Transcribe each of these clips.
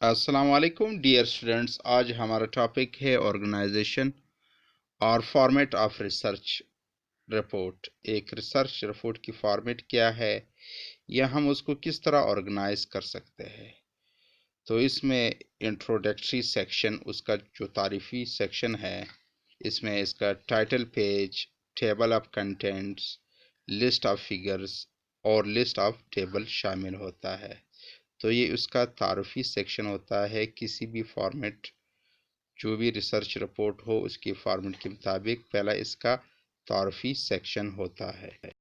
अस्सलाम वालेकुम dear students. आज हमारा टॉपिक है ऑर्गेनाइजेशन और फॉर्मेट ऑफ रिसर्च रिपोर्ट। एक रिसर्च रिपोर्ट की फॉर्मेट क्या है या हम उसको किस तरह ऑर्गेनाइज कर सकते हैं। तो इसमें इंट्रोडक्टरी सेक्शन, उसका जो तारीफ़ी सेक्शन है, इसमें इसका title page, table of contents, list of figures और लिस्ट ऑफ टेबल शामिल होता है। तो ये उसका तारुफी सेक्शन होता है। किसी भी फॉर्मेट, जो भी रिसर्च रिपोर्ट हो, उसकी फॉर्मेट के मुताबिक पहला इसका तारुफी सेक्शन होता है।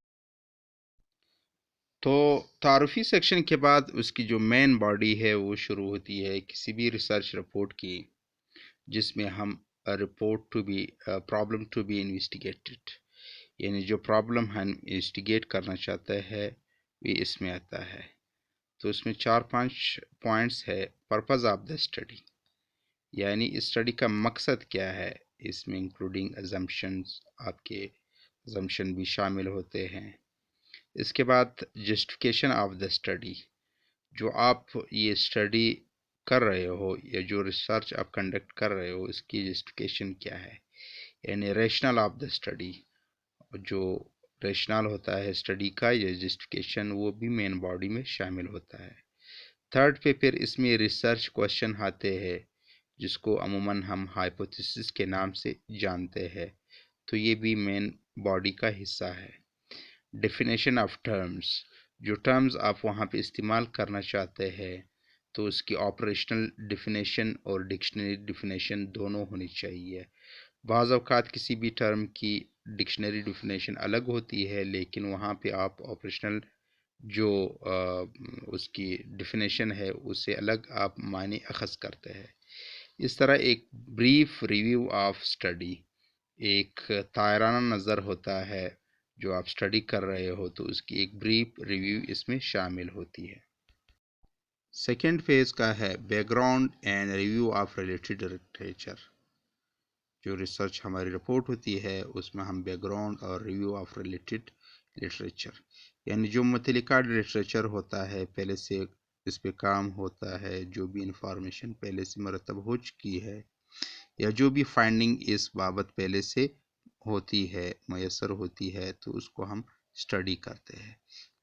तो तारुफी सेक्शन के बाद उसकी जो मेन बॉडी है वो शुरू होती है किसी भी रिसर्च रिपोर्ट की, जिसमें हम report to be problem to be investigated, यानी जो प्रॉब्लम हम इन्वेस्टिगेट करना चाहते हैं वो इसमें आता है। तो इसमें 4-5 पॉइंट्स है। पर्पज़ ऑफ द स्टडी, यानी इस स्टडी का मकसद क्या है। इसमें इंक्लूडिंग अजम्पशंस, आपके अजम्पशन भी शामिल होते हैं। इसके बाद जस्टिफिकेशन ऑफ द स्टडी, जो आप ये स्टडी कर रहे हो या जो रिसर्च आप कंडक्ट कर रहे हो, इसकी जस्टिफिकेशन क्या है, यानी रेशनल ऑफ द स्टडी। जो रेशनल होता है स्टडी का या जस्टिफिकेशन, वो भी मेन बॉडी में शामिल होता है। थर्ड पे फिर इसमें रिसर्च क्वेश्चन आते हैं, जिसको अमूमन हम हाइपोथेसिस के नाम से जानते हैं। तो ये भी मेन बॉडी का हिस्सा है। डेफिनेशन ऑफ टर्म्स, जो टर्म्स आप वहाँ पे इस्तेमाल करना चाहते हैं, तो उसकी ऑपरेशनल डेफिनेशन और डिक्शनरी डेफिनेशन दोनों होनी चाहिए। बाज़ औक़ात किसी भी टर्म की डिक्शनरी डेफिनेशन अलग होती है, लेकिन वहाँ पे आप ऑपरेशनल जो उसकी डेफिनेशन है उससे अलग आप मायने अख़ज़ करते हैं। इस तरह एक ब्रीफ रिव्यू ऑफ स्टडी, एक तायराना नज़र होता है जो आप स्टडी कर रहे हो, तो उसकी एक ब्रीफ रिव्यू इसमें शामिल होती है। सेकेंड फेज का है background and review of related literature. जो रिसर्च हमारी रिपोर्ट होती है उसमें हम बैकग्राउंड और रिव्यू ऑफ रिलेटेड लिटरेचर, यानी जो मुतल्लिका लिटरेचर होता है, पहले से इस पे काम होता है, जो भी इंफॉर्मेशन पहले से मरतब हो चुकी है या जो भी फाइंडिंग इस बाबत पहले से होती है, मैसर होती है, तो उसको हम स्टडी करते हैं।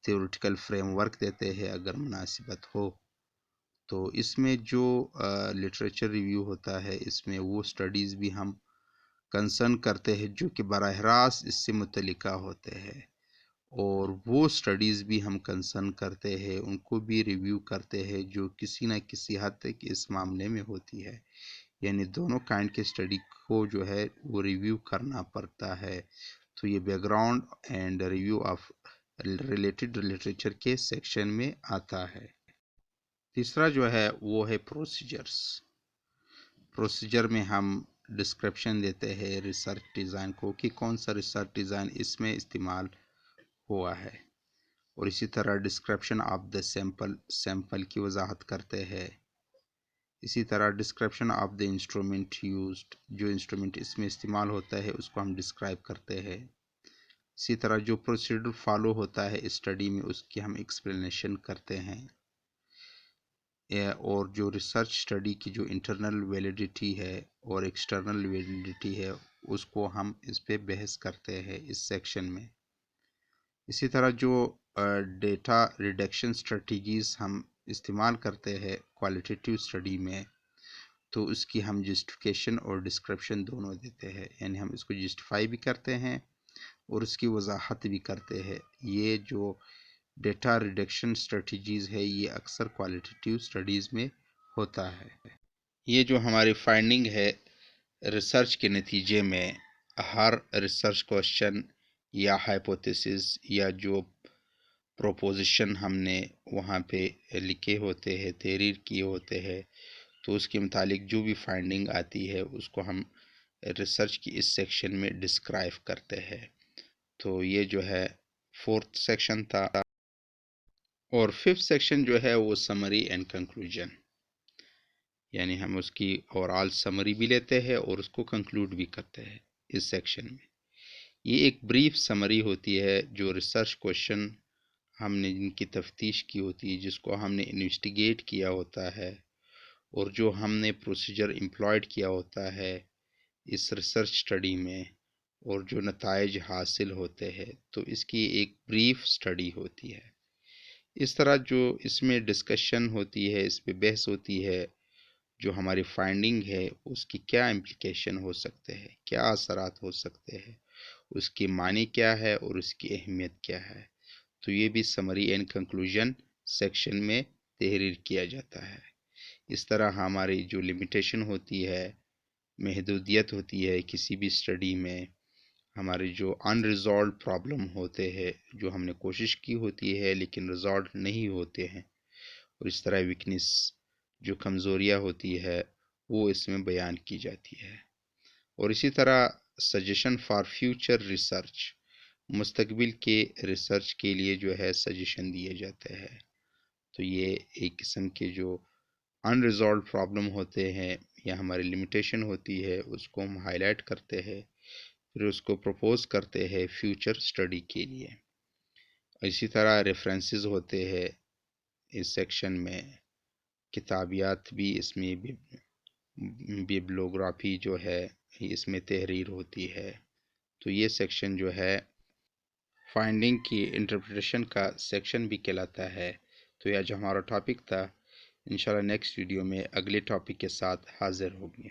थ्योरेटिकल फ्रेमवर्क देते हैं अगर मुनासिबत हो। तो इसमें जो लिटरेचर रिव्यू होता है, इसमें वो स्टडीज़ भी हम कंसर्न करते हैं जो कि बराह रास्त इससे मुतल्लिका होते हैं, और वो स्टडीज़ भी हम कंसर्न करते हैं, उनको भी रिव्यू करते हैं जो किसी न किसी हद तक इस मामले में होती है। यानी दोनों काइंड के स्टडी को जो है वो रिव्यू करना पड़ता है। तो ये background and review of related literature के सेक्शन में आता है। तीसरा जो है वो है प्रोसीजर्स। प्रोसीजर में हम डिस्क्रिप्शन देते हैं रिसर्च डिज़ाइन को, कि कौन सा रिसर्च डिज़ाइन इसमें इस्तेमाल हुआ है, और इसी तरह डिस्क्रिप्शन ऑफ द सैंपल की वजाहत करते हैं। इसी तरह description of the instrument used, जो इंस्ट्रूमेंट इसमें इस्तेमाल होता है उसको हम डिस्क्राइब करते हैं। इसी तरह जो प्रोसीजर फॉलो होता है स्टडी में, उसकी हम एक्सप्लेनेशन करते हैं। और जो रिसर्च स्टडी की जो इंटरनल वैलिडिटी है और एक्सटर्नल वैलिडिटी है, उसको हम इस पे बहस करते हैं इस सेक्शन में। इसी तरह जो डेटा रिडक्शन स्ट्रेटजीज़ हम इस्तेमाल करते हैं क्वालिटेटिव स्टडी में, तो उसकी हम जस्टिफिकेशन और डिस्क्रिप्शन दोनों देते हैं, यानी हम इसको जस्टिफाई भी करते हैं और उसकी वजाहत भी करते हैं। ये जो डेटा रिडक्शन स्ट्रेटजीज़ है, ये अक्सर क्वालिटेटिव स्टडीज़ में होता है। ये जो हमारी फाइंडिंग है रिसर्च के नतीजे में, हर रिसर्च क्वेश्चन या हाइपोथेसिस या जो प्रोपोजिशन हमने वहाँ पे लिखे होते हैं, तहरीर किए होते हैं, तो उसके मुतालिक जो भी फाइंडिंग आती है उसको हम रिसर्च की इस सेक्शन में डिस्क्राइब करते हैं। तो ये जो है फोर्थ सेक्शन था। और फिफ्थ सेक्शन जो है वो समरी एंड कंक्लूजन, यानी हम उसकी ओवरऑल समरी भी लेते हैं और उसको कंक्लूड भी करते हैं इस सेक्शन में। ये एक ब्रीफ समरी होती है जो रिसर्च क्वेश्चन हमने जिनकी तफ्तीश की होती है, जिसको हमने इन्वेस्टिगेट किया होता है, اور جو ہم نے پروسیجر امپلائڈ کیا ہوتا ہے اس ریسرچ اسٹڈی میں اور جو نتائج حاصل ہوتے ہیں تو اس کی ایک بریف اسٹڈی ہوتی ہے۔ اس طرح جو اس میں ڈسکشن ہوتی ہے، اس پہ بحث ہوتی ہے، جو ہماری فائنڈنگ ہے اس کی کیا امپلیکیشن ہو سکتے ہیں، کیا اثرات ہو سکتے ہیں، اس کی معنی کیا ہے اور اس کی اہمیت کیا ہے، تو یہ بھی سمری اینڈ کنکلوژن سیکشن میں تحریر کیا جاتا ہے۔ اس طرح ہماری جو لمیٹیشن ہوتی ہے، محدودیت ہوتی ہے کسی بھی اسٹڈی میں، ہمارے جو ان ریزالوڈ پرابلم ہوتے ہیں جو ہم نے کوشش کی ہوتی ہے لیکن ریزالو نہیں ہوتے ہیں، اور اس طرح ویکنیس جو کمزوریاں ہوتی ہے وہ اس میں بیان کی جاتی ہے۔ اور اسی طرح سجیشن فار فیوچر ریسرچ، مستقبل کے ریسرچ کے لیے جو ہے سجیشن دیے جاتے ہیں۔ تو یہ ایک قسم کے جو ان ریزالوڈ پرابلم ہوتے ہیں یا ہماری لمیٹیشن ہوتی ہے اس کو ہم ہائی لائٹ کرتے ہیں، پھر اس کو پروپوز کرتے ہیں فیوچر اسٹڈی کے لیے۔ اسی طرح ریفرنسز ہوتے ہیں اس سیکشن میں، کتابیات بھی اس میں بیبلوگرافی جو ہے اس میں تحریر ہوتی ہے۔ تو یہ سیکشن جو ہے فائنڈنگ کی انٹرپریٹیشن کا سیکشن بھی کہلاتا ہے۔ تو یہ جو ہمارا ٹاپک تھا، انشاءاللہ نیکسٹ ویڈیو میں اگلے ٹاپک کے ساتھ حاضر ہوگی۔